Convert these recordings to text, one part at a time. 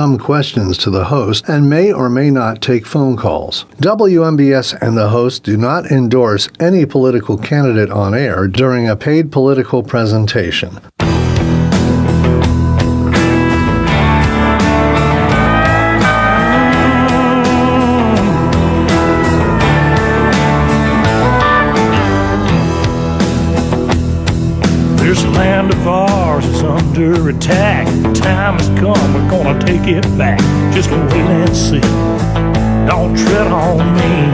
Some questions to the host and may or may not take phone calls. WMBS and the host do not endorse any political candidate on air during a paid political presentation. This land of ours is under attack. Time has come, we're gonna take it back. Just wait and see. Don't tread on me.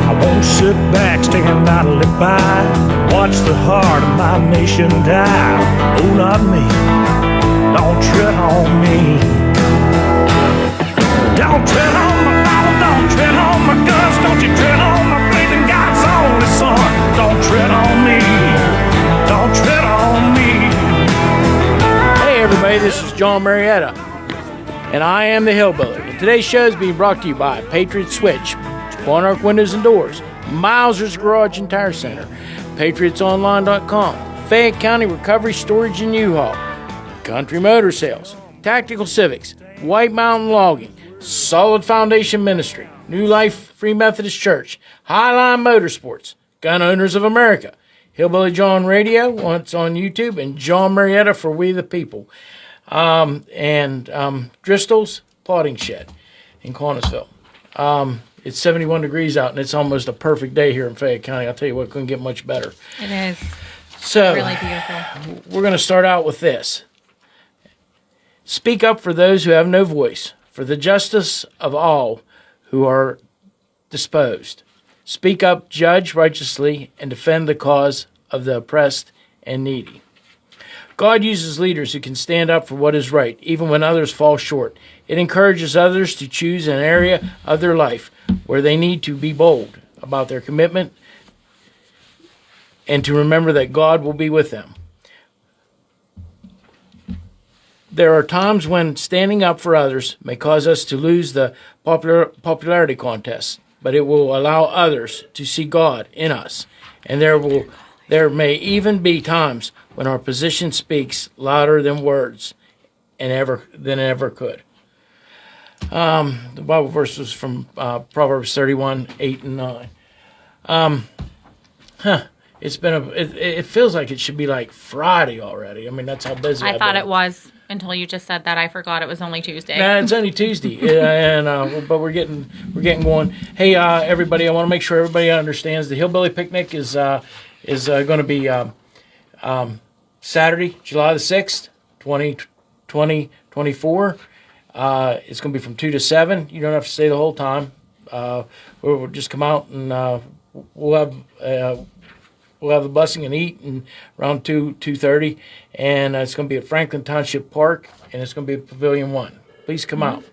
I won't sit back, stand idly by. Watch the heart of my nation die. Oh, not me. Don't tread on me. Don't tread on my Bible, don't tread on my guns. Don't you tread on my faith in God's only Son. Don't tread on me. Don't tread on me. Hey everybody, this is Jon Marietta, and I am the Hillbilly. And today's show is being brought to you by Patriot Switch, Monarch Windows and Doors, Mauser's Garage and Tire Center, PatriotsOnline.com, Fayette County Recovery Storage and U-Haul, Country Motor Sales, Tactical Civics, White Mountain Logging, Solid Foundation Ministry, New Life Free Methodist Church, Highline Motorsports, Gun Owners of America, Hillbilly Jon Radio, once on YouTube, and Jon Marietta for We the People, and Driscoll's Plotting Shed in Cornersville. It's 71 degrees out, and it's almost a perfect day here in Fayette County. I'll tell you what, couldn't get much better. It is. So, really beautiful. We're going to start out with this. Speak up for those who have no voice, for the justice of all who are disposed. Speak up, judge righteously, and defend the cause of the oppressed and needy. God uses leaders who can stand up for what is right, even when others fall short. It encourages others to choose an area of their life where they need to be bold about their commitment and to remember that God will be with them. There are times when standing up for others may cause us to lose the popularity contest, but it will allow others to see God in us. And there may even be times when our position speaks louder than words than it ever could. The Bible verse was from Proverbs 31, 8 and 9. It feels like it should be like Friday already. I mean, that's how busy I thought it was until you just said that. I forgot it was only Tuesday. Nah, it's only Tuesday, but we're getting going. Hey, everybody! I want to make sure everybody understands the Hillbilly Picnic is going to be Saturday, July the 6th, 2024. It's going to be from 2 to 7. You don't have to stay the whole time. We'll just come out and we'll have the busing and eat and around 2:30, and it's going to be at Franklin Township Park, and it's going to be at Pavilion 1. Please come out.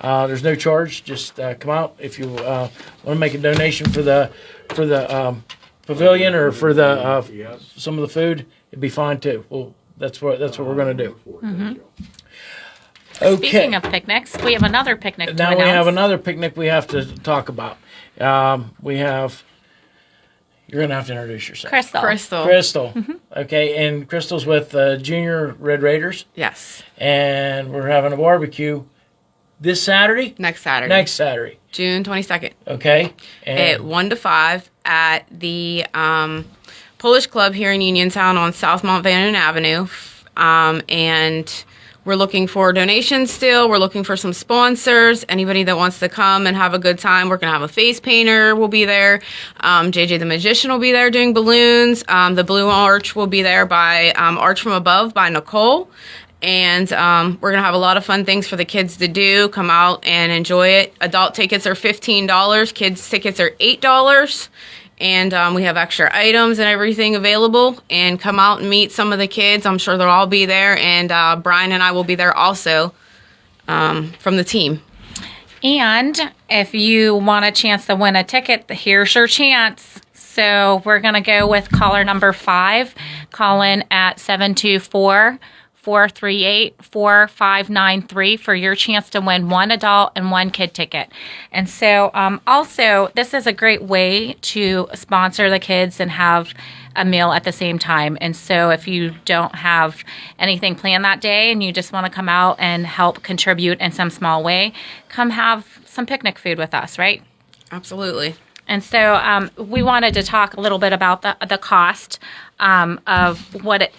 There's no charge. Just come out. If you want to make a donation for the pavilion or for the some of the food, it'd be fine too. Well, that's what we're going to do. Mm-hmm. Okay. Speaking of picnics, we have another picnic to now announce. We have another picnic we have to talk about. You're going to have to introduce yourself. Crystal. Mm-hmm. Okay, and Crystal's with Junior Red Raiders. Yes. And we're having a barbecue this Saturday? Next Saturday. Next Saturday. June 22nd. Okay. And at 1 to 5 at the Polish Club here in Uniontown on South Mount Vernon Avenue. And we're looking for donations still. We're looking for some sponsors. Anybody that wants to come and have a good time. We're going to have a face painter will be there. JJ the Magician will be there doing balloons. The Blue Arch will be there by Arch from Above by Nicole. And we're going to have a lot of fun things for the kids to do. Come out and enjoy it. Adult tickets are $15. Kids tickets are $8. And we have extra items and everything available. And come out and meet some of the kids. I'm sure they'll all be there. And Brian and I will be there also from the team. And if you want a chance to win a ticket, here's your chance. So we're going to go with caller number 5. Call in at 724-438-4593 for your chance to win one adult and one kid ticket. And so also, this is a great way to sponsor the kids and have a meal at the same time. And so if you don't have anything planned that day and you just want to come out and help contribute in some small way, come have some picnic food with us, right? Absolutely. And so we wanted to talk a little bit about the cost of what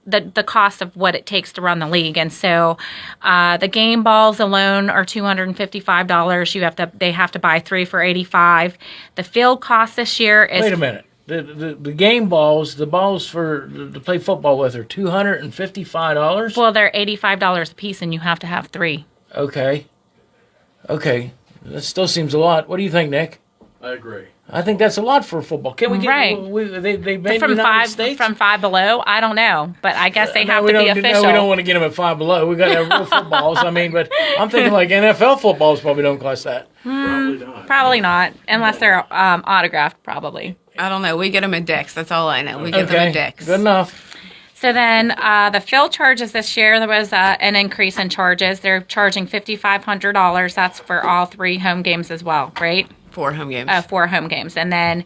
the cost of what it takes to run the league. And so the game balls alone are $255. They have to buy 3 for $85. The field cost this year is... Wait a minute. The game balls, the balls to play football with are $255? Well, they're $85 a piece, and you have to have 3. Okay. That still seems a lot. What do you think, Nick? I agree. I think that's a lot for football. Can we get Right. They made From United States? from Five Below, I don't know, but I guess they have we to be don't- official. No, we don't want to get them at Five Below. We got to have real footballs. I mean, but I'm thinking like NFL footballs probably don't cost that. Probably not. Probably not, unless they're autographed, probably. I don't know. We get them at Dick's. That's all I know. We get them at Dick's. Good enough. So then the field charges this year, there was an increase in charges. They're charging $5,500. That's for all 3 home games as well, right? 4 home games. 4 home games. And then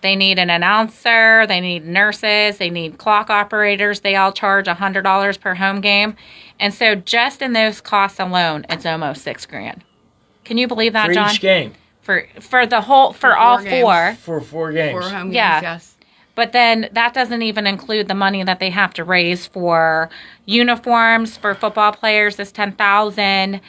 they need an announcer, they need nurses, they need clock operators. They all charge $100 per home game. And so just in those costs alone, it's almost $6,000. Can you believe that, For John? each game. For the whole for all 4 games. 4. For 4 games. 4 home games, Yeah. yes. But then that doesn't even include the money that they have to raise for uniforms for football players. Is $10,000.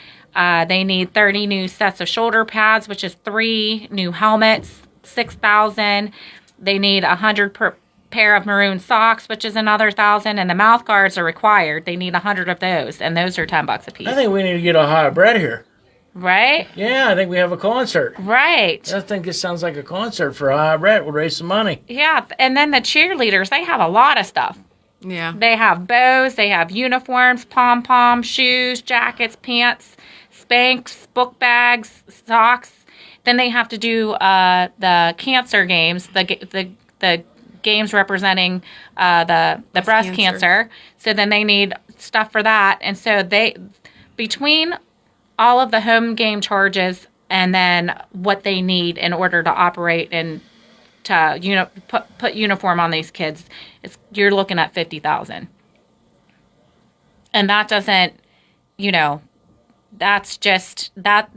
They need 30 new sets of shoulder pads, which is 3 new helmets, $6,000. They need 100 per pair of maroon socks, which is another $1,000, and the mouth guards are required. They need 100 of those, and those are $10 a piece. I think we need to get a hybrid here. Right? Yeah, I think we have a concert. Right. I think this sounds like a concert for a hybrid. We'll raise some money. Yeah, and then the cheerleaders, they have a lot of stuff. Yeah. They have bows, they have uniforms, pom-poms, shoes, jackets, pants, Spanx, book bags, socks. Then they have to do the cancer games, the games representing the breast cancer. So then they need stuff for that. And so between all of the home game charges and then what they need in order to operate and to put uniform on these kids, you're looking at $50,000. And that doesn't, that's just that.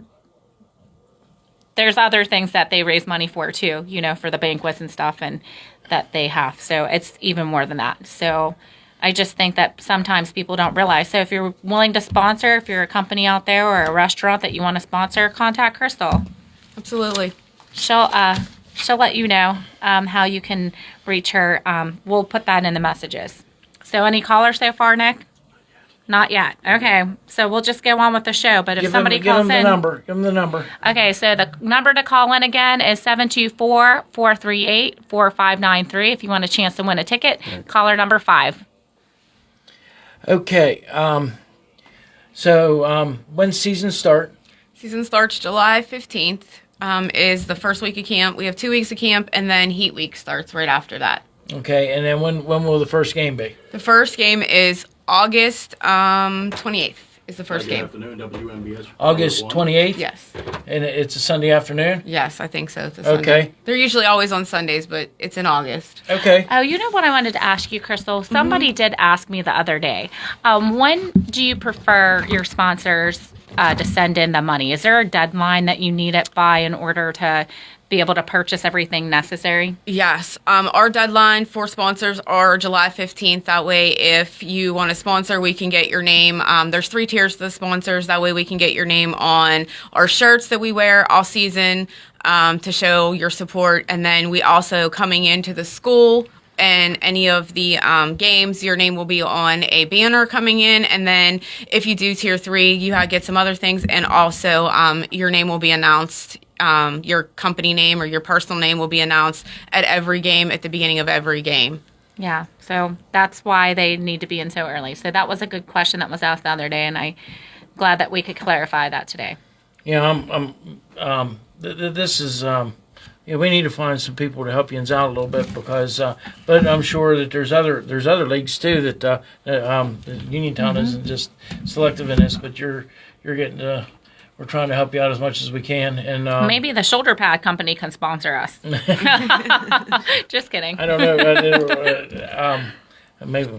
There's other things that they raise money for too, for the banquets and stuff, and that they have. So it's even more than that. So I just think that sometimes people don't realize. So if you're willing to sponsor, if you're a company out there or a restaurant that you want to sponsor, contact Crystal. Absolutely. She'll let you know how you can reach her. We'll put that in the messages. So any callers so far, Nick? Not yet. Okay. So we'll just go on with the show. But if somebody calls in. Give them the number. Okay. So the number to call in again is 724-438-4593. If you want a chance to win a ticket, caller number 5. Okay. So when season start? Season starts July 15th. Is the first week of camp. We have 2 weeks of camp, and then Heat Week starts right after that. Okay, and then when will the first game be? The first game is August 28th is the first game. Afternoon, WMBS. August 28th? Yes. And it's a Sunday afternoon? Yes, I think so. It's a Okay. Sunday. They're usually always on Sundays, but it's in August. Okay. Oh, you know what I wanted to ask you, Crystal? Somebody did ask me the other day. When do you prefer your sponsors to send in the money? Is there a deadline that you need it by in order to be able to purchase everything necessary? Yes. Our deadline for sponsors are July 15th. That way, if you want to sponsor, we can get your name. There's 3 tiers to the sponsors. That way we can get your name on our shirts that we wear all season to show your support. And then we also, coming into the school and any of the games, your name will be on a banner coming in. And then if you do tier 3, you get some other things. And also your name will be announced. Your company name or your personal name will be announced at every game, at the beginning of every game. Yeah, so that's why they need to be in so early. So that was a good question that was asked the other day, and I'm glad that we could clarify that today. Yeah, this is, we need to find some people to help you out a little bit because, but I'm sure that there's other leagues too that Uniontown isn't just selective in this, but you're getting we're we're trying to help you out as much as we can. And Maybe the shoulder pad company can sponsor us. Just kidding. I don't know.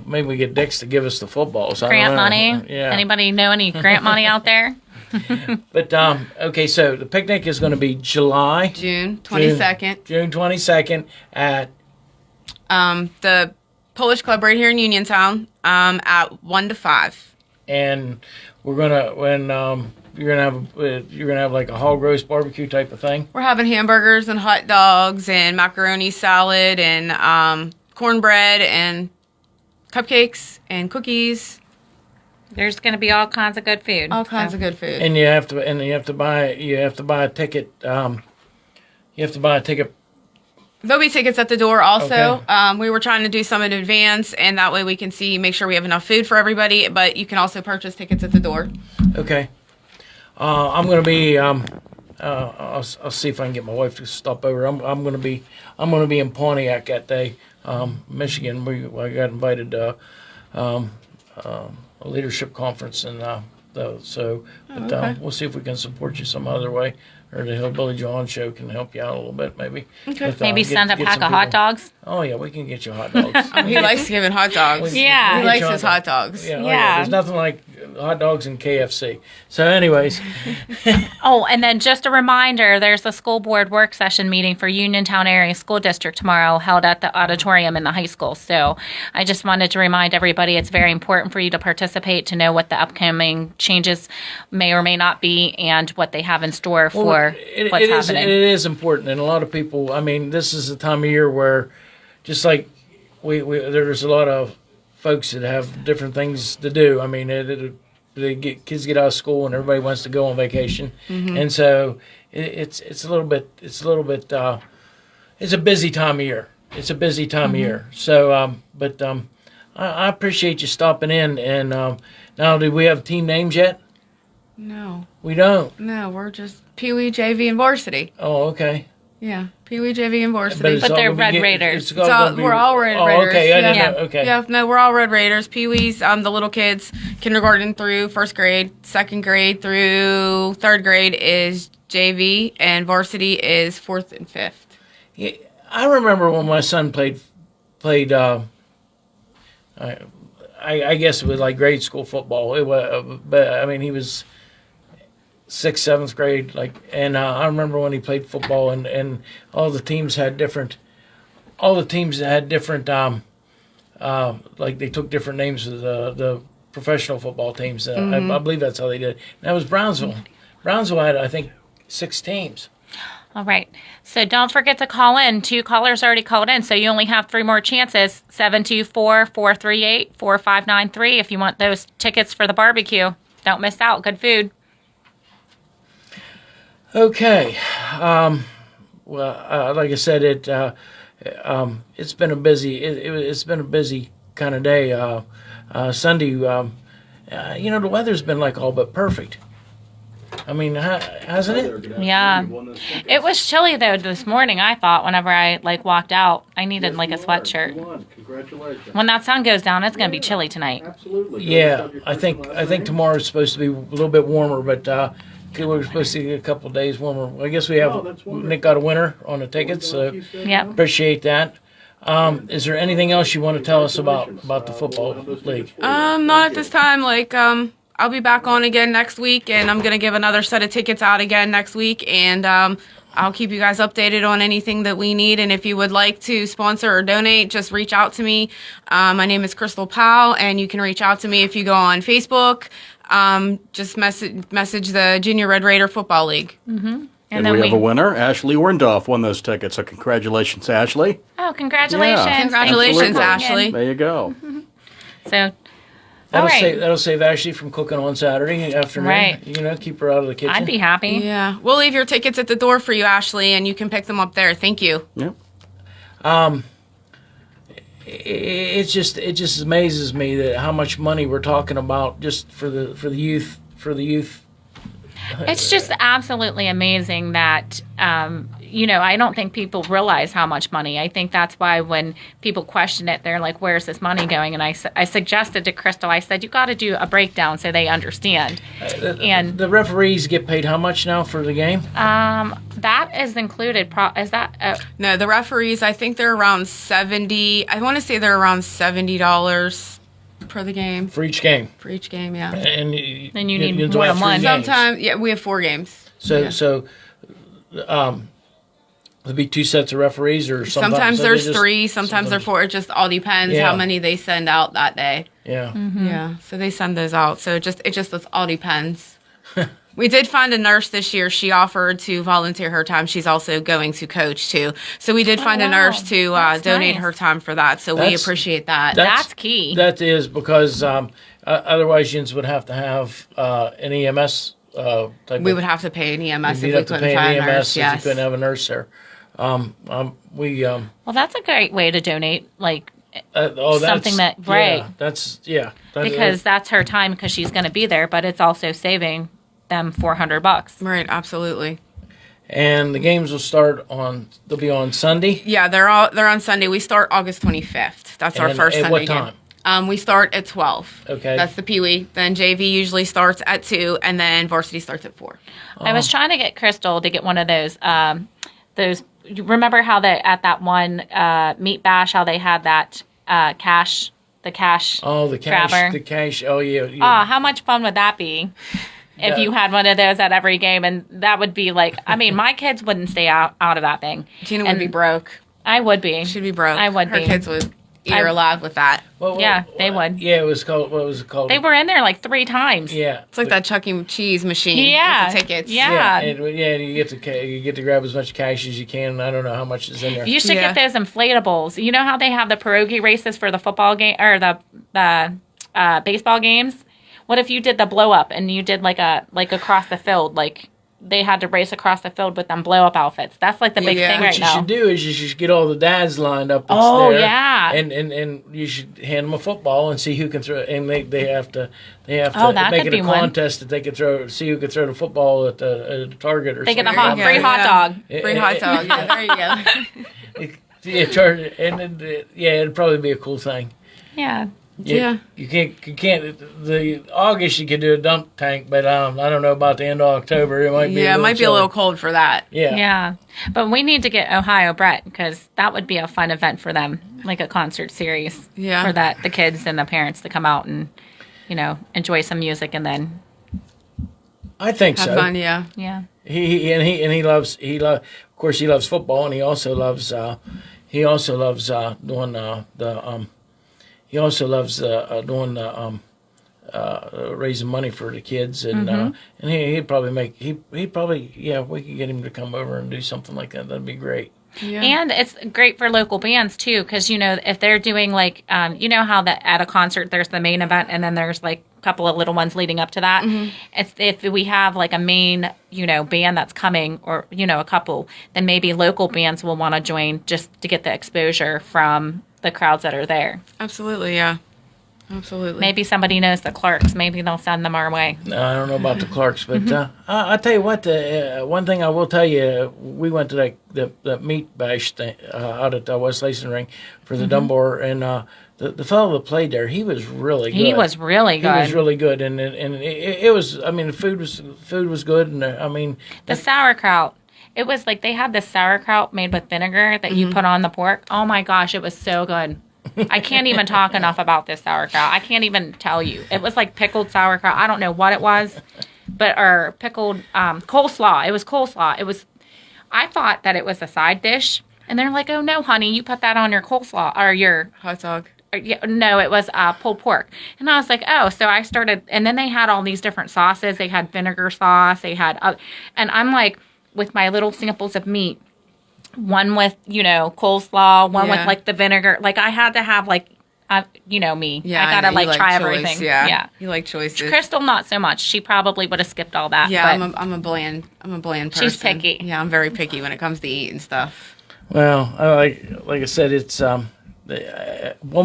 Maybe we get Dix to give us the footballs. Grant money. Yeah. Anybody know any grant money out there? But okay, so the picnic is going to be June 22nd. June 22nd at The Polish Club right here in Uniontown at 1 to 5. and we're gonna you're gonna have like a hog roast barbecue type of thing. We're having hamburgers and hot dogs and macaroni salad and cornbread and cupcakes and cookies. There's going to be all kinds of good food. All kinds of good food. And you have to buy a ticket. You have to buy a ticket. There'll be tickets at the door also. Okay. We were trying to do some in advance, and that way we can make sure we have enough food for everybody, but you can also purchase tickets at the door. Okay. I'm gonna be. I'll see if I can get my wife to stop over. I'm gonna be in Pontiac that day, Michigan. I got invited to a leadership conference, and we'll see if we can support you some other way, or the Hillbilly Jon show can help you out a little bit, maybe. Okay. With, Maybe send a get pack some of hot people. dogs. Oh yeah, we can get you hot dogs. He likes giving hot dogs. Yeah. He Get likes you his hot dogs. Yeah, oh, Yeah. There's nothing like hot dogs and KFC. So, anyways, Oh, and then just a reminder, there's a school board work session meeting for Uniontown Area School District tomorrow held at the auditorium in the high school. So I just wanted to remind everybody it's very important for you to participate, to know what the upcoming changes may or may not be and what they have in store for what's happening. It is important, and a lot of people. I mean, this is the time of year where, just like there's a lot of folks that have different things to do. I mean, kids get out of school and everybody wants to go on vacation, and so it's a little bit. It's a busy time of year. It's a busy time of year. So, I appreciate you stopping in. And now, do we have team names yet? No, We don't. we're just Pee Wee, JV, and Varsity. Oh, okay. Yeah, Pee Wee, JV, and Varsity. it's But all they're gonna Red be- Raiders. We're all Red Oh, Raiders. okay. I didn't Yeah. know. Okay. Yeah, no, we're all Red Raiders. Pee Wee's the little kids, kindergarten through first grade, second grade through third grade is JV, and Varsity is fourth and fifth. Yeah, I remember when my son played. I guess it was like grade school football. It was, but I mean, he was 6th, 7th grade. And I remember when he played football, and all the teams had different. Like they took different names of the professional football teams. I believe that's how they did. And that was Brownsville. Brownsville had, I think, 6 teams. All right. So don't forget to call in. 2 callers already called in, so you only have 3 more chances. 724-438-4593 if you want those tickets for the barbecue. Don't miss out. Good food. Okay. Like I said, it's been a busy. It's been a busy kind of day. Sunday, the weather's been like all but perfect. I mean, hasn't it? Yeah. It was chilly though this morning, I thought, whenever I walked out. I needed a sweatshirt. Congratulations. When that sun goes down, it's going to be chilly tonight. Absolutely. Yeah, I think tomorrow's supposed to be a little bit warmer, but we're supposed to get a couple of days warmer. I guess we have. that's wonderful. Nick got a winner on the tickets, so Yep. appreciate that. Is there anything else you want to tell us about the football league? Not at this time. I'll be back on again next week, and I'm gonna give another set of tickets out again next week, and I'll keep you guys updated on anything that we need. And if you would like to sponsor or donate, just reach out to me. My name is Crystal Powell, and you can reach out to me if you go on Facebook. Just message the Junior Red Raider Football League. And And then we have a winner. Ashley Orndorff won those tickets, so congratulations, Ashley. Oh, congratulations. Yeah. Congratulations, Thank you. Ashley. There you go. So, all right. That'll save Ashley from cooking on Saturday afternoon. Right. Keep her out of the kitchen. I'd be happy. Yeah, we'll leave your tickets at the door for you, Ashley, and you can pick them up there. Thank you. Yep. It just amazes me that how much money we're talking about just for the youth. It's just absolutely amazing that, I don't think people realize how much money. I think that's why when people question it, they're like, where's this money going? And I suggested to Crystal, I said, you got to do a breakdown so they understand. And the referees get paid how much now for the game? that is included. Is that? No, the referees, I think they're around 70. I want to say they're around $70 per the game. For each game. For each game, yeah. And Then you need only more have than 3 one. games. Sometimes, yeah, we have 4 games. So there'll be 2 sets of referees, or Sometimes so there's they just- 3, sometimes there's 4. It just all depends Yeah. how many they send out that day. Yeah. Yeah, so they send those out. So it just all depends. We did find a nurse this year. She offered to volunteer her time. She's also going to coach too. So we did find a wow. nurse to That's donate nice. her time for that. So we That's- appreciate that. That's key. That is because otherwise you would have to have an EMS type. We of, would have to pay an EMS you'd if we have to couldn't pay find an a EMS nurse. if you Yes. couldn't have a nurse there. Well, that's a great way to donate, like, That's something that- right. Yeah, that's yeah. because that's her time because she's going to be there, but it's also saving them $400. Right, absolutely. and the games will start they'll be on Sunday. Yeah, they're on Sunday. We start August 25th. That's our And first at Sunday what game. time? We start at 12. Okay. That's the Pee-wee. Then JV usually starts at 2, and then varsity starts at 4. I was trying to get Crystal to get one of those. You remember how they at that one meat bash, how they had that cash, the cash. Oh, the cash. grabber? The cash. Oh yeah. Oh, how much fun would that be? If you had one of those at every game, and that would be like, I mean, my kids wouldn't stay out of that thing. Gina And would be broke. I would be. She'd be broke. I would Her be. kids would eat her alive with that. Yeah, they would. Yeah, it was called. What was it called? They were in there like 3 times. Yeah. It's like that Chuck E. Cheese machine Yeah. with the tickets. Yeah. And you get to grab as much cash as you can. And I don't know how much is in there. You should Yeah. get those inflatables. You know how they have the pierogi races for the football game or the baseball games? What if you did the blow up and you did like across the field, like they had to race across the field with them blow up outfits? That's like the big Yeah. thing What right What you now. should do is you should get all the dads lined up. That's Oh, there, yeah. And you should hand them a football and see who can throw. And they have to Oh, that make could it a be one. contest that they could see who could throw the football at the target or They get something. a Yeah. free hot dog. Free hot dog. Yeah, there you go. Yeah, charge, and it'd probably be a cool thing. Yeah. Yeah. You can't. The August you can do a dump tank, but I don't know about the end of October. It might be. Yeah, it might be a chilly. little cold for that. Yeah. Yeah. But we need to get Ohio Brett because that would be a fun event for them, like a concert series. Yeah. For the kids and the parents to come out and, enjoy some music and then, I think Have so. fun, yeah. yeah. He loves of course he loves football, and he also loves doing raising money for the kids, and he'd probably we could get him to come over and do something like that. That'd be great. Yeah. And it's great for local bands too, because if they're doing like, how that at a concert there's the main event and then there's like a couple of little ones leading up to that. If we have like a main, band that's coming, or a couple, then maybe local bands will want to join just to get the exposure from the crowds that are there. Absolutely, yeah. Absolutely. Maybe somebody knows the Clarks. Maybe they'll send them our way. I don't know about the Clarks, but I'll tell you what. One thing I will tell you, we went to the meat bash thing, out at West Lacing Ring for the Dunbar, and the fellow that played there, he was really good. He was really good. He was really good, and it was. I mean, the food was good, and The sauerkraut. It was like they had this sauerkraut made with vinegar that you put on the pork. Oh my gosh, it was so good. I can't even talk enough about this sauerkraut. I can't even tell you. It was like pickled sauerkraut. I don't know what it was, or pickled coleslaw. It was coleslaw. I thought that it was a side dish, and they're like, "Oh no, honey, you put that on your coleslaw or your hot dog. No, it was pulled pork." And I was like, "Oh," so I started, and then they had all these different sauces. They had vinegar sauce. They had, and I'm like, with my little samples of meat. One with, coleslaw, one with like the vinegar. Like I had to have like, me. Yeah, I gotta know. You like try choice, everything. Yeah. You like choices. Crystal, not so much. She probably would have skipped all that. Yeah, but I'm a bland person. She's picky. Yeah, I'm very picky when it comes to eating stuff. Well, like I said, it's one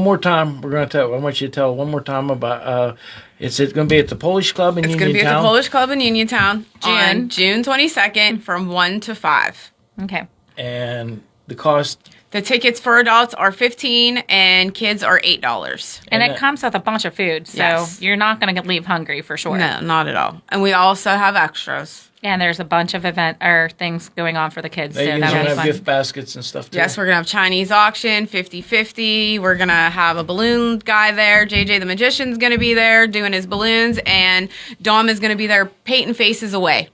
more time. We're going to tell. I want you to tell one more time about. It's going to be at the Polish Club in It's going to Uniontown. be at the Polish Club in Uniontown on June. June 22nd from 1 to 5. Okay. And the cost. The tickets for adults are $15 and kids are $8. And it comes with a bunch of food, so Yes. you're not going to leave hungry for sure. No, not at all. And we also have extras. And there's a bunch of event or things going on for the kids. They So usually that'll be have fun. gift baskets and stuff too. Yes, we're going to have Chinese auction, 50-50. We're going to have a balloon guy there. JJ the Magician's going to be there doing his balloons. And Dom is going to be there painting faces away.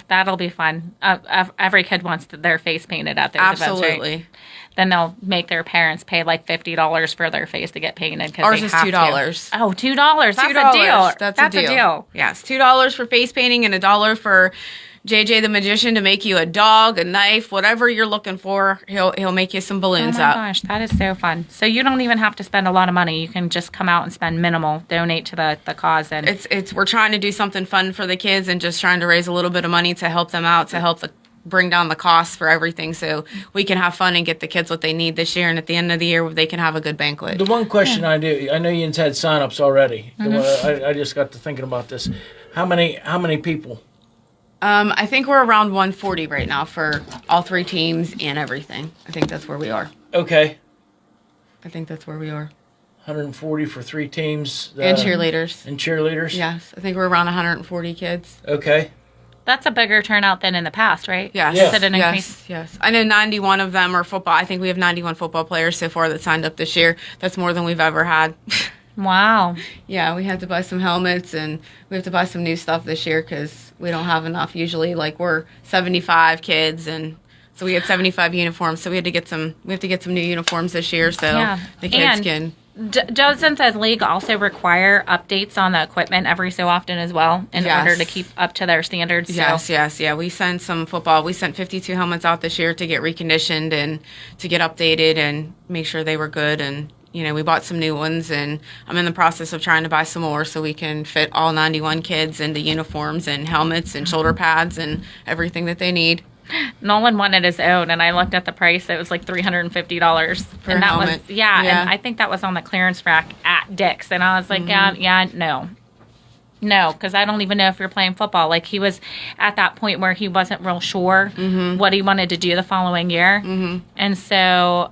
That'll be fun. Every kid wants their face painted at those Absolutely. events, right? Then they'll make their parents pay like $50 for their face to get painted. Ours they is have $2. To. Oh, $2. That's a $2. deal. That's a deal. Yes, $2 for face painting and $1 for JJ the Magician to make you a dog, a knife, whatever you're looking for. He'll make you some Oh balloons my up. gosh, that is so fun. So you don't even have to spend a lot of money. You can just come out and spend minimal, donate to the cause. And It's we're trying to do something fun for the kids and just trying to raise a little bit of money to help them out, to help bring down the costs for everything so we can have fun and get the kids what they need this year, and at the end of the year they can have a good banquet. The one question I know you had signups already. Mm-hmm. I just got to thinking about this. How many people? I think we're around 140 right now for all three teams and everything. I think that's where we are. Okay. I think that's where we are. 140 for 3 teams. And cheerleaders. And cheerleaders? Yes, I think we're around 140 kids. Okay. that's a bigger turnout than in the past, right? Yes. Yes. Is it an increase? Yes. I know 91 of them are football. I think we have 91 football players so far that signed up this year. That's more than we've ever had. Wow. Yeah, we had to buy some helmets and we have to buy some new stuff this year because we don't have enough. Usually, like, we're 75 kids, and so we had 75 uniforms. So we had to get some. We have to get some new uniforms this year, so Yeah. the kids And can. Doesn't the league also require updates on the equipment every so often as well in Yes. order to keep up to their standards? Yes, So, yeah. We sent some football. We sent 52 helmets out this year to get reconditioned and to get updated and make sure they were good. And, you know, we bought some new ones, and I'm in the process of trying to buy some more so we can fit all 91 kids into uniforms and helmets and shoulder pads and everything that they need. Nolan wanted his own, and I looked at the price. It was like $350 For and a that helmet. was yeah. Yeah. And I think that was on the clearance rack at Dick's, and I was like, no, because I don't even know if you're playing football. Like, he was at that point where he wasn't real sure what he wanted to do the following year, and so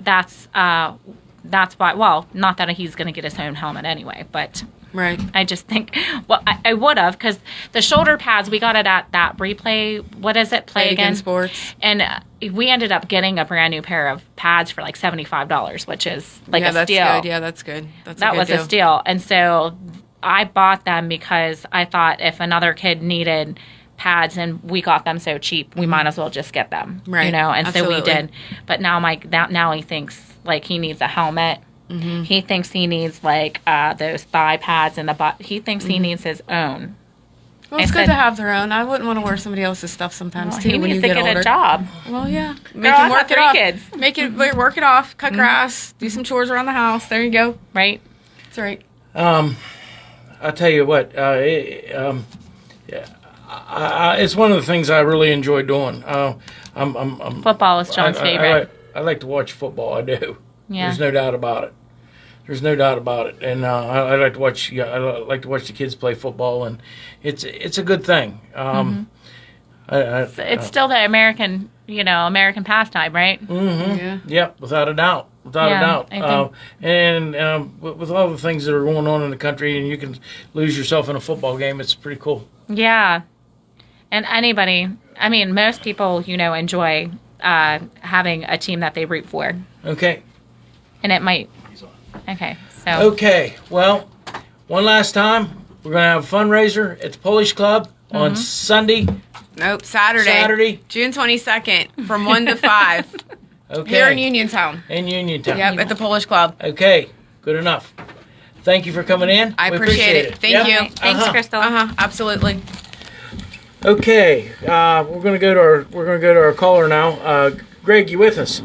that's why. Well, not that he's going to get his own helmet anyway, but. Right. I just think, well, I would have, because the shoulder pads, we got it at that replay, what is it, Play Again Sports. And we ended up getting a brand new pair of pads for like $75, which is like Yeah, a that's steal. good. Yeah, that's good. That's That a good was deal. a steal. And so I bought them because I thought if another kid needed pads and we got them so cheap, we might as well just get them. Right. You know, and so we Absolutely. did. But now now he thinks like he needs a helmet. He thinks he needs like those thigh pads and the butt. He thinks he needs his own. Well, it's I good said- to have their own. I wouldn't want to wear somebody else's stuff sometimes, Well, too, he when needs you to get get older. a job. Well, yeah. Make Girl, I him work got it 3 off. kids. Work it off. Cut grass. Do some chores around the house. There you go. Right? That's right. I'll tell you what. It's one of the things I really enjoy doing. Football is John's favorite. I like to watch football. I do. Yeah. There's no doubt about it. And I like to watch. Yeah, I like to watch the kids play football, and it's a good thing. It's still the American pastime, right? Yeah. Yep, without a doubt. Yeah, I think- With all the things that are going on in the country, and you can lose yourself in a football game, it's pretty cool. Yeah. And most people, enjoy having a team that they root for. Okay. And it might. Okay. So. Okay. Well, one last time, we're going to have a fundraiser at the Polish Club on Sunday. Nope. Saturday. June 22nd from 1 to 5. Okay. Here in Uniontown. In Uniontown. Yep, at the Polish Club. Okay. Good enough. Thank you for coming in. I We appreciate it. Thank Yep. you. Thanks, Crystal. Absolutely. Okay. We're going to go to our caller now. Greg, you with us?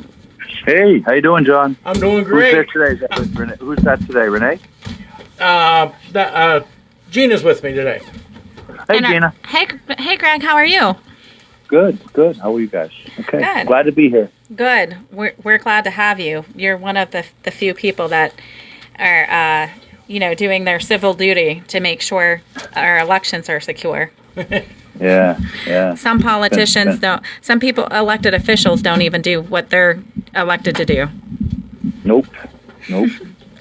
Hey, how you doing, John? I'm doing Who's there great. today? Is that Renee? Who's that today, Renee? Gina's with me today. Hey, And, Gina. Hey, Greg, how are you? Good. How are you guys? Okay. Good. Glad to be here. Good. We're glad to have you. You're one of the few people that are, doing their civil duty to make sure our elections are secure. Yeah. Some politicians don't. Some people, elected officials, don't even do what they're elected to do. Nope.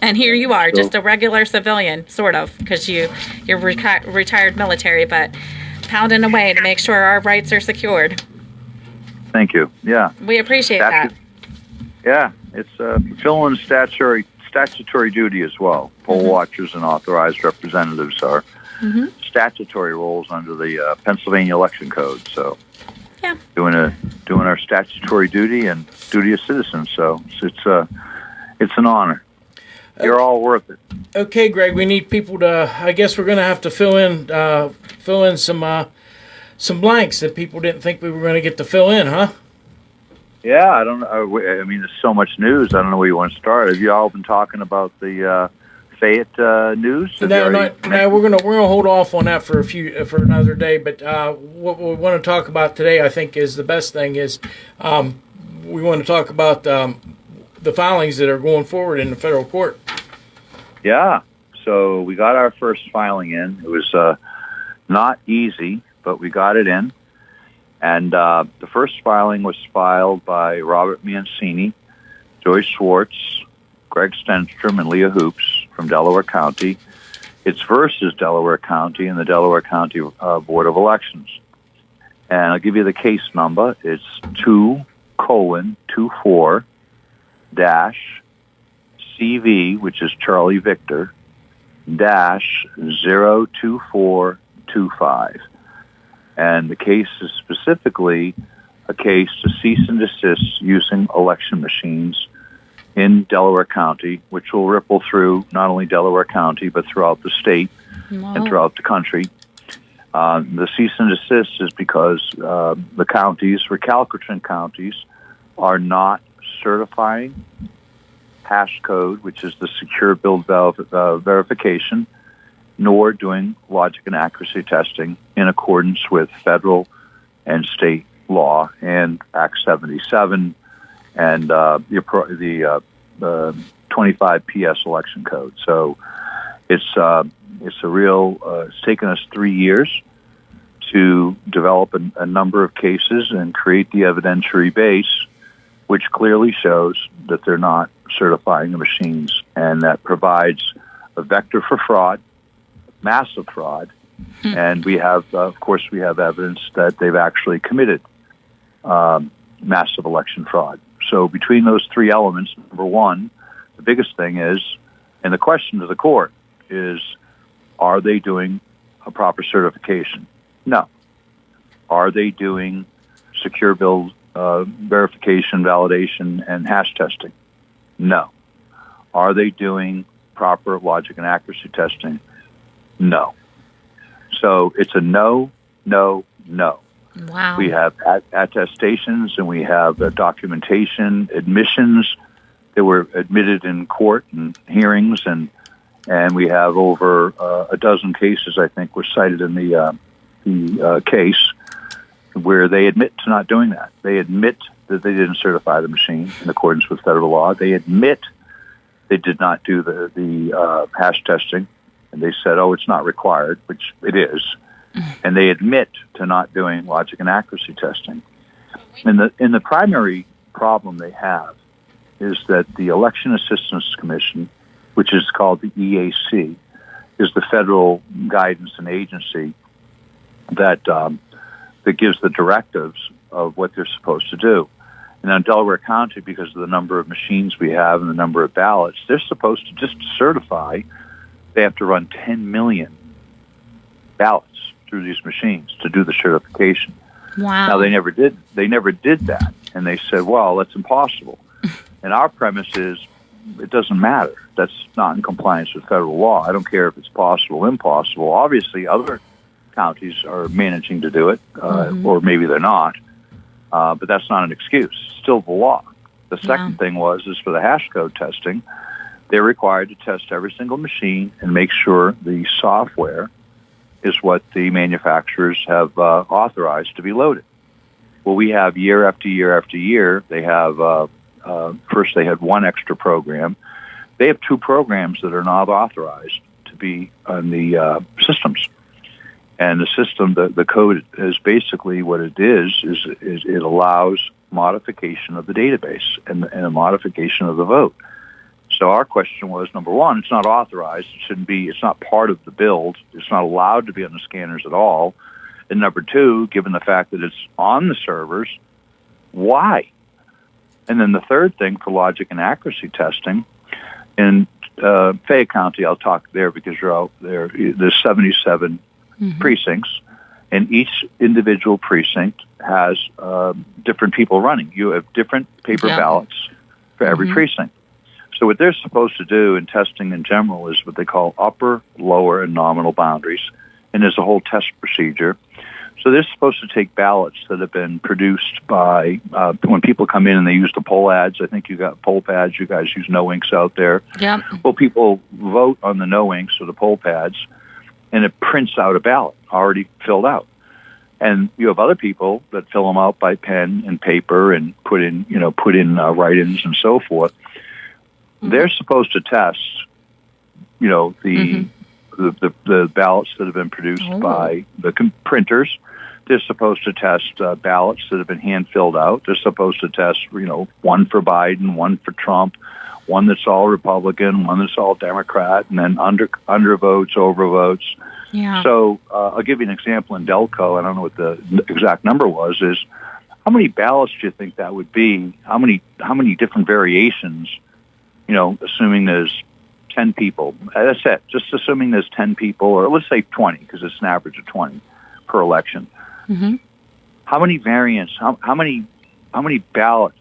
And here you are, So- just a regular civilian, sort of, because you're retired military, but pounding away to make sure our rights are secured. Thank you. Yeah. We appreciate that. Yeah, it's fulfilling statutory duty as well. Poll watchers and authorized representatives are statutory roles under the Pennsylvania Election Code. So, Yeah. doing our statutory duty and duty of citizens. So it's an honor. You're all worth it. Okay, Greg, we need people to. I guess we're going to have to fill in some blanks that people didn't think we were going to get to fill in, huh? Yeah, I don't know. I mean, there's so much news. I don't know where you want to start. Have you all been talking about the Fayette news? No, we're gonna hold off on that for another day. But what we want to talk about today, I think, is the best thing is we want to talk about the filings that are going forward in the federal court. Yeah. So we got our first filing in. It was not easy, but we got it in. And the first filing was filed by Robert Mancini, Joyce Schwartz, Greg Stenstrom, and Leah Hoops from Delaware County. It's versus Delaware County and the Delaware County Board of Elections. And I'll give you the case number. It's 2:24-CV, which is Charlie Victor, -02425. And the case is specifically a case to cease and desist using election machines in Delaware County, which will ripple through not only Delaware County, but throughout the state and throughout the country. The cease and desist is because the counties, recalcitrant counties, are not certifying hash code, which is the secure build verification, nor doing logic and accuracy testing in accordance with federal and state law and Act 77 and the 25 PS election code. So it's taken us 3 years to develop a number of cases and create the evidentiary base, which clearly shows that they're not certifying the machines, and that provides a vector for fraud, massive fraud, and we have, of course, we have evidence that they've actually committed massive election fraud. So between those three elements, number one, the biggest thing is, and the question to the court is, are they doing a proper certification? No. Are they doing secure build verification, validation, and hash testing? No. Are they doing proper logic and accuracy testing? No. So it's a no, no, no. Wow. We have attestations and we have documentation, admissions that were admitted in court and hearings, and we have over a dozen cases, I think, were cited in the case where they admit to not doing that. They admit that they didn't certify the machine in accordance with federal law. They admit they did not do the hash testing, and they said, "Oh, it's not required," which it is. And they admit to not doing logic and accuracy testing. And the primary problem they have is that the Election Assistance Commission, which is called the EAC, is the federal guidance and agency that gives the directives of what they're supposed to do. And in Delaware County, because of the number of machines we have and the number of ballots, they're supposed to just certify. They have to run 10 million ballots through these machines to do the certification. Wow. Now, they never did that. And they said, well, that's impossible. And our premise is, it doesn't matter. That's not in compliance with federal law. I don't care if it's possible or impossible. Obviously, other counties are managing to do it, or maybe they're not. But that's not an excuse. It's still the law. The second thing is for the hash code testing, they're required to test every single machine and make sure the software is what the manufacturers have authorized to be loaded. Well, we have year after year after year. They have first they had one extra program. They have two programs that are not authorized to be on the systems. And the system, the code is basically what it is it allows modification of the database and a modification of the vote. So our question was, number one, it's not authorized. It shouldn't be. It's not part of the build. It's not allowed to be on the scanners at all. And number two, given the fact that it's on the servers, why? And then the third thing for logic and accuracy testing, in Fayette County, I'll talk there because you're out there. There's 77 precincts, and each individual precinct has different people running. You have different paper ballots for every precinct. So what they're supposed to do in testing in general is what they call upper, lower, and nominal boundaries, and there's a whole test procedure. So they're supposed to take ballots that have been produced by, when people come in and they use the poll ads. I think you got poll pads. You guys use no inks out there. Yep. Well, people vote on the no inks or the poll pads, and it prints out a ballot already filled out. And you have other people that fill them out by pen and paper and put in write-ins and so forth. They're supposed to test, the ballots that have been produced by the printers. They're supposed to test ballots that have been hand-filled out. They're supposed to test, one for Biden, one for Trump, one that's all Republican, one that's all Democrat, and then undervotes, overvotes. Yeah. So I'll give you an example in Delco. I don't know what the exact number was. Is how many ballots do you think that would be? How many different variations? Assuming there's 10 people. That's it. Just assuming there's 10 people, or let's say 20, because it's an average of 20 per election. How many variants? How many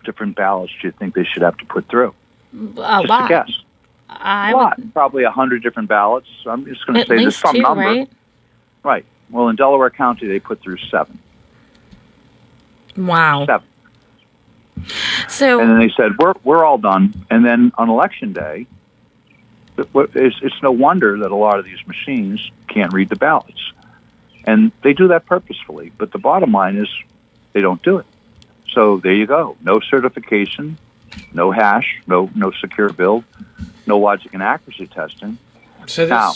different ballots do you think they should have to put through? Just a guess. A lot. Probably 100 different ballots. So I'm just going to say there's some number. Right? Right. Well, in Delaware County, they put through 7. Wow. 7. So, and then they said, we're all done. And then on Election Day, it's no wonder that a lot of these machines can't read the ballots. And they do that purposefully. But the bottom line is they don't do it. So there you go. No certification, no hash, no secure build, no logic and accuracy testing. So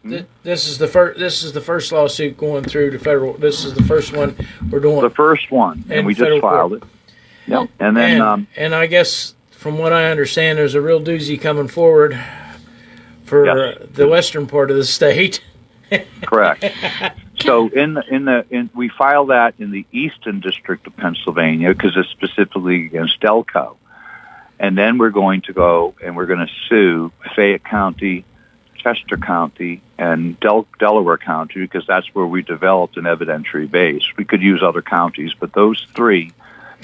this is the first lawsuit going through the federal. This is the first one we're doing. The first one, and we just filed it. Yep. And then, and I guess from what I understand, there's a real doozy coming forward for the western part of the state. Correct. So we filed that in the Eastern District of Pennsylvania because it's specifically against Delco, and then we're going to go and we're going to sue Fayette County, Chester County, and Delaware County because that's where we developed an evidentiary base. We could use other counties, but those 3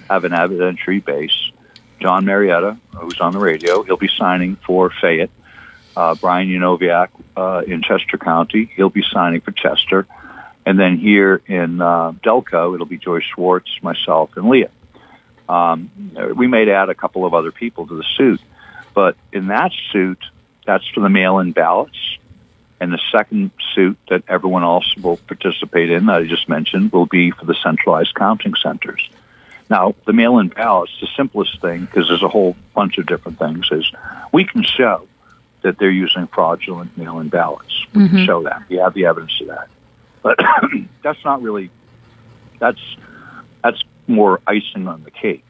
have an evidentiary base. Jon Marietta, who's on the radio, he'll be signing for Fayette. Brian Unoviak in Chester County, he'll be signing for Chester. And then here in Delco, it'll be Joyce Schwartz, myself, and Leah. We may add a couple of other people to the suit. But in that suit, that's for the mail-in ballots. And the second suit that everyone else will participate in, that I just mentioned, will be for the centralized counting centers. Now, the mail-in ballots, the simplest thing, because there's a whole bunch of different things, is we can show that they're using fraudulent mail-in ballots. We can show that. We have the evidence of that. But that's not really, that's more icing on the cake.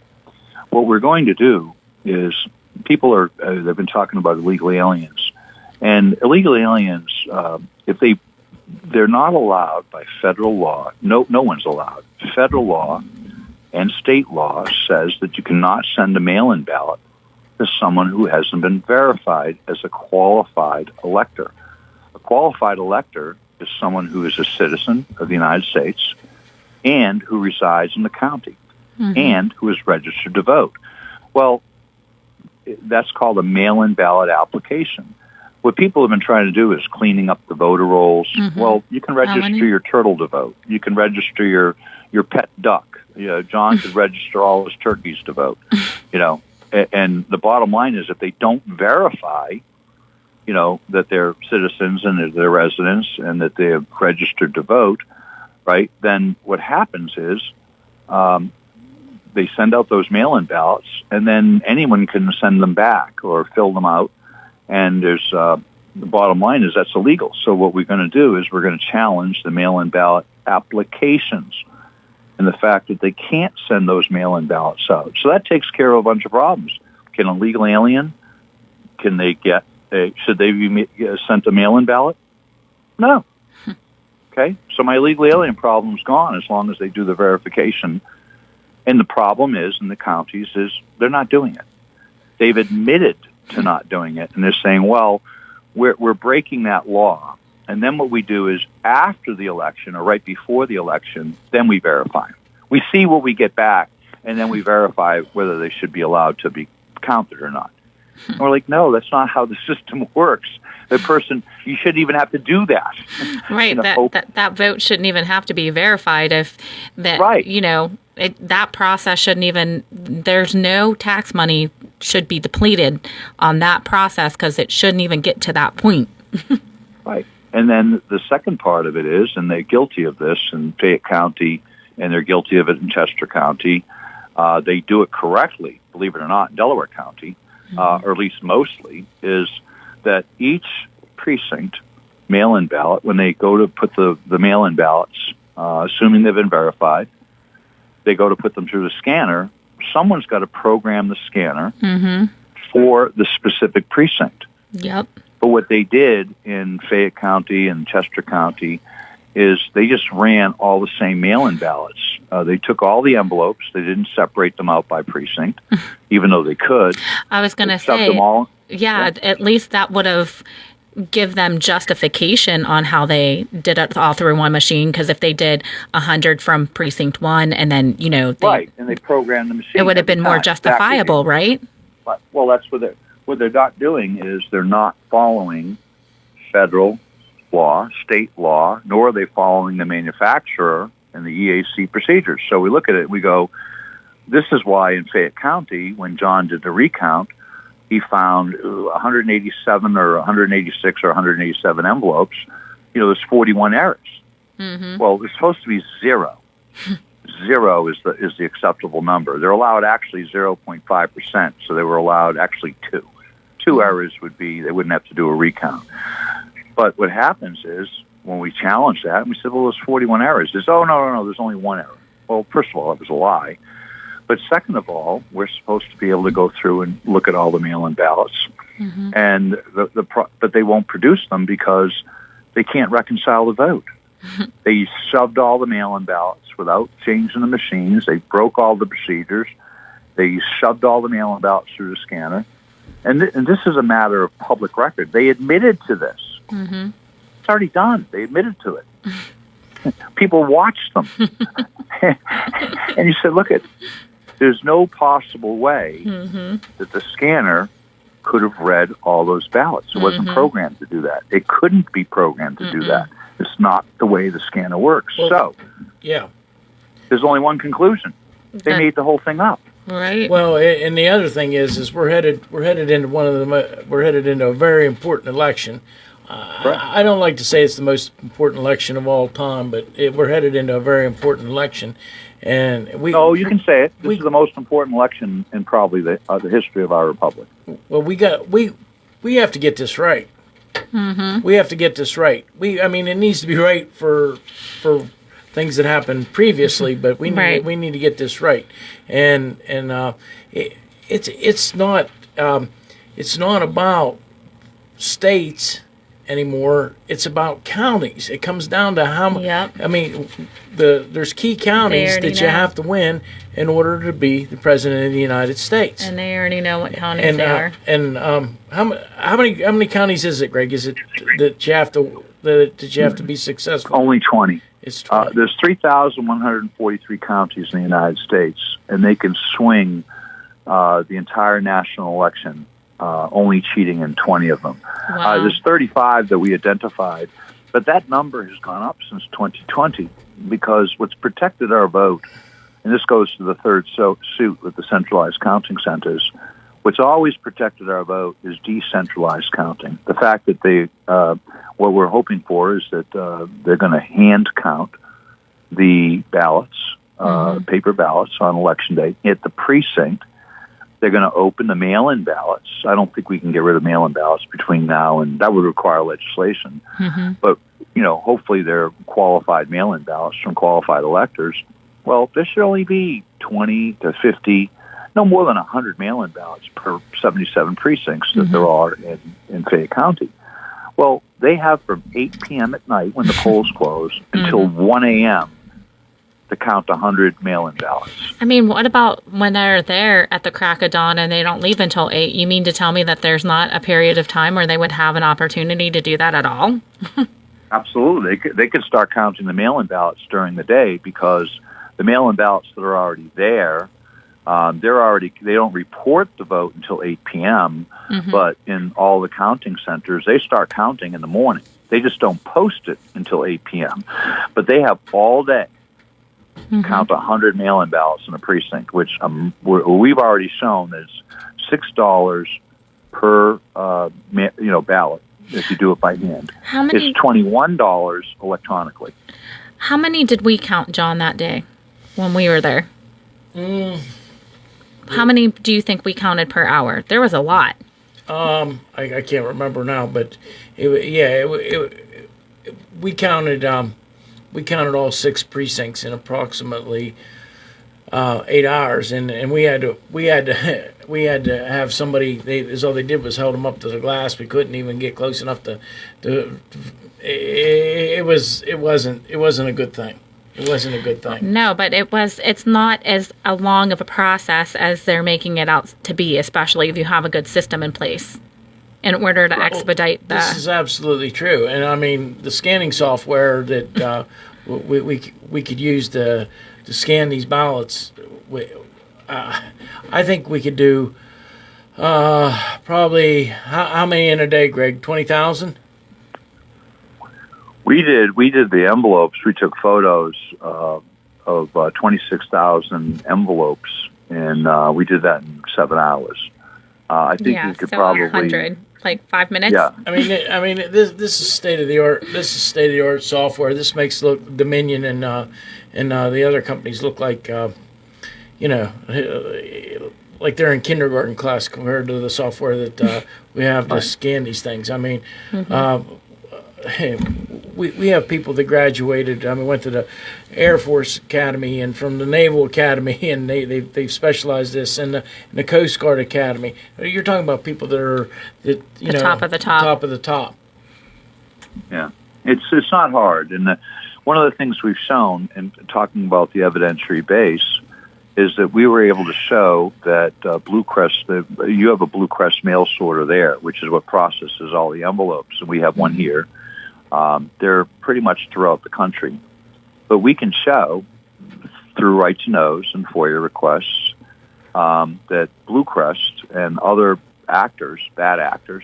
What we're going to do is people are, they've been talking about illegal aliens. And illegal aliens, they're not allowed by federal law. No one's allowed. Federal law and state law says that you cannot send a mail-in ballot to someone who hasn't been verified as a qualified elector. A qualified elector is someone who is a citizen of the United States and who resides in the county and who is registered to vote. Well, that's called a mail-in ballot application. What people have been trying to do is cleaning up the voter rolls. Well, you can register your turtle to vote. You can register your pet duck. John could register all his turkeys to vote. And the bottom line is if they don't verify, that they're citizens and that they're residents and that they have registered to vote, right, then what happens is they send out those mail-in ballots, and then anyone can send them back or fill them out. And there's the bottom line is that's illegal. So what we're going to do is we're going to challenge the mail-in ballot applications and the fact that they can't send those mail-in ballots out. So that takes care of a bunch of problems. Can a legal alien, should they be sent a mail-in ballot? No. Okay, so my illegal alien problem's gone as long as they do the verification. And the problem is, in the counties, is they're not doing it. They've admitted to not doing it, and they're saying, well, we're breaking that law. And then what we do is after the election or right before the election, then we verify. We see what we get back, and then we verify whether they should be allowed to be counted or not. And we're like, no, that's not how the system works. The person, you shouldn't even have to do that. Right. That vote shouldn't even have to be verified if that, right. That process shouldn't even, there's no tax money should be depleted on that process because it shouldn't even get to that point. Right. And then the second part of it is, and they're guilty of this in Fayette County, and they're guilty of it in Chester County. They do it correctly, believe it or not, in Delaware County, or at least mostly, is that each precinct mail-in ballot, when they go to put the mail-in ballots, assuming they've been verified, they go to put them through the scanner, someone's got to program the scanner for the specific precinct. Yep. But what they did in Fayette County and Chester County is they just ran all the same mail-in ballots. They took all the envelopes. They didn't separate them out by precinct, even though they could. I was going to say, them all. Yeah, at least that would have give them justification on how they did it all through one machine. Because if they did 100 from precinct 1 and then, right, and they programmed the machine, it would have been more justifiable, exactly. Right? But, well, that's what they're not doing is they're not following federal law, state law, nor are they following the manufacturer and the EAC procedures. So we look at it and we go, this is why in Fayette County, when John did the recount, he found 187 or 186 or 187 envelopes. There's 41 errors. Mm-hmm. Well, there's supposed to be 0. 0 is the acceptable number. They're allowed actually 0.5%, so they were allowed actually 2. 2 errors would be, they wouldn't have to do a recount. But what happens is, when we challenged that, we said, well, there's 41 errors. There's, no, there's only 1 error. Well, first of all, it was a lie. But second of all, we're supposed to be able to go through and look at all the mail-in ballots. Mm-hmm. And but they won't produce them because they can't reconcile the vote. They shoved all the mail-in ballots without changing the machines. They broke all the procedures. They shoved all the mail-in ballots through the scanner. And this is a matter of public record. They admitted to this. Mm-hmm. It's already done. They admitted to it. People watched them. And you said, look, there's no possible way that the scanner could have read all those ballots. It wasn't programmed to do that. It couldn't be programmed to do that. It's not the way the scanner works. Well, so, yeah, there's only one conclusion. They made the whole thing up. Right. Well, and the other thing is we're headed into a very important election. I don't like to say it's the most important election of all time, but we're headed into a very important election. And no, you can say it. This is the most important election in probably the history of our republic. Well, we have to get this right. Mm-hmm. We have to get this right. It needs to be right for things that happened previously, but we need to get this right. And it's not about states anymore. It's about counties. It comes down to how much. Yep. There's key counties that you have to win in order to be the president of the United States. And they already know what counties they are. And how many counties is it, Greg? Is it that you have to be successful? Only 20. It's 20. There's 3,143 counties in the United States, and they can swing the entire national election. Only cheating in 20 of them. Wow. There's 35 that we identified, but that number has gone up since 2020 because what's protected our vote, and this goes to the third suit with the centralized counting centers, what's always protected our vote is decentralized counting. The fact that what we're hoping for is that they're going to hand count the ballots, paper ballots on election day at the precinct. They're going to open the mail-in ballots. I don't think we can get rid of mail-in ballots between now and that would require legislation. But, hopefully they're qualified mail-in ballots from qualified electors. Well, there should only be 20 to 50, no more than 100 mail-in ballots per 77 precincts that there are in Fayette County. Well, they have from 8 p.m. at night when the polls close until 1 a.m. to count 100 mail-in ballots. I mean, what about when they're there at the crack of dawn and they don't leave until 8? You mean to tell me that there's not a period of time where they would have an opportunity to do that at all? Absolutely. They could start counting the mail-in ballots during the day because the mail-in ballots that are already there, they don't report the vote until 8 p.m., but in all the counting centers, they start counting in the morning. They just don't post it until 8 p.m. But they have all day to count 100 mail-in ballots in a precinct, which we've already shown is $6 per ballot if you do it by hand. How many? It's $21 electronically. How many did we count, John, that day when we were there? How many do you think we counted per hour? There was a lot. I can't remember now, but we counted all 6 precincts in approximately 8 hours, and we had to have somebody. All they did was held them up to the glass. We couldn't even get close enough to. It wasn't a good thing. It wasn't a good thing. No, but it's not as long of a process as they're making it out to be, especially if you have a good system in place in order to expedite that. This is absolutely true. And I mean, the scanning software that we could use to scan these ballots, I think we could do probably, how many in a day, Greg? 20,000? We did the envelopes. We took photos of 26,000 envelopes, and we did that in 7 hours. I think we could probably 100, like 5 minutes. Yeah. I mean, this is state of the art. This is state of the art software. This makes Dominion and the other companies look like like they're in kindergarten class compared to the software that we have to scan these things. I mean. We have people that graduated. Went to the Air Force Academy and from the Naval Academy, and they've specialized this in the Coast Guard Academy. You're talking about people that top of the top. Top of the top. Yeah, it's not hard. And one of the things we've shown in talking about the evidentiary base is that we were able to show that Blue Crest. You have a Blue Crest mail sorter there, which is what processes all the envelopes, and we have one here. They're pretty much throughout the country. But we can show through right to knows and FOIA requests that Blue Crest and other actors, bad actors,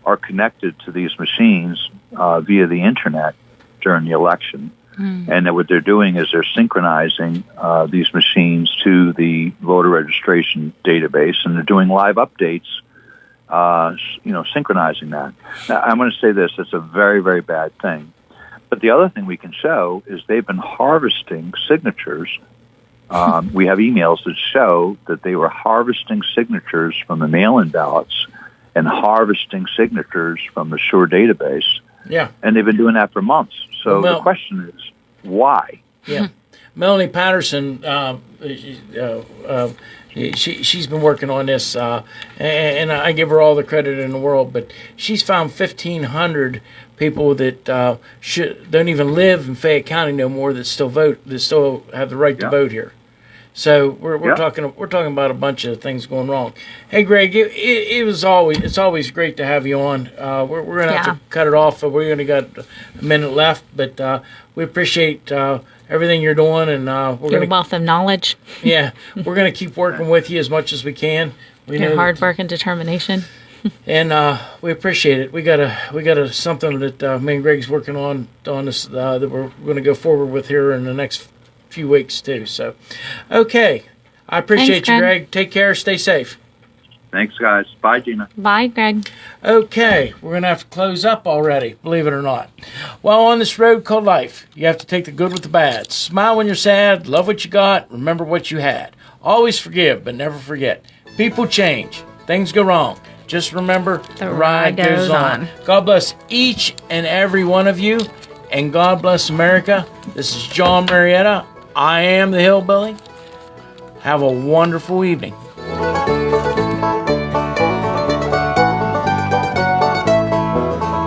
are connected to these machines via the internet during the election. And that what they're doing is they're synchronizing these machines to the voter registration database, and they're doing live updates synchronizing that. Now, I'm going to say this, it's a very, very bad thing. But the other thing we can show is they've been harvesting signatures. We have emails that show that they were harvesting signatures from the mail-in ballots and harvesting signatures from the SURE database. Yeah. And they've been doing that for months. So the question is, why? Yeah. Melanie Patterson, she's been working on this, and I give her all the credit in the world, but she's found 1,500 people that don't even live in Fayette County no more that still vote, that still have the right to vote here. So we're talking about a bunch of things going wrong. Hey, Greg, it's always great to have you on. We're gonna have to cut it off. We only got a minute left, but we appreciate everything you're doing, and your wealth of knowledge. Yeah, we're gonna keep working with you as much as we can. Your hard work and determination. And we appreciate it. We got a something that me and Greg's working on this that we're going to go forward with here in the next few weeks too. So, okay, I appreciate you, Greg. Take care. Stay safe. Thanks, guys. Bye, Gina. Bye, Greg. Okay, we're going to have to close up already, believe it or not. Well, on this road called life, you have to take the good with the bad. Smile when you're sad. Love what you got. Remember what you had. Always forgive, but never forget. People change. Things go wrong. Just remember, the ride goes on. God bless each and every one of you, and God bless America. This is Jon Marietta. I am the Hillbilly. Have a wonderful evening.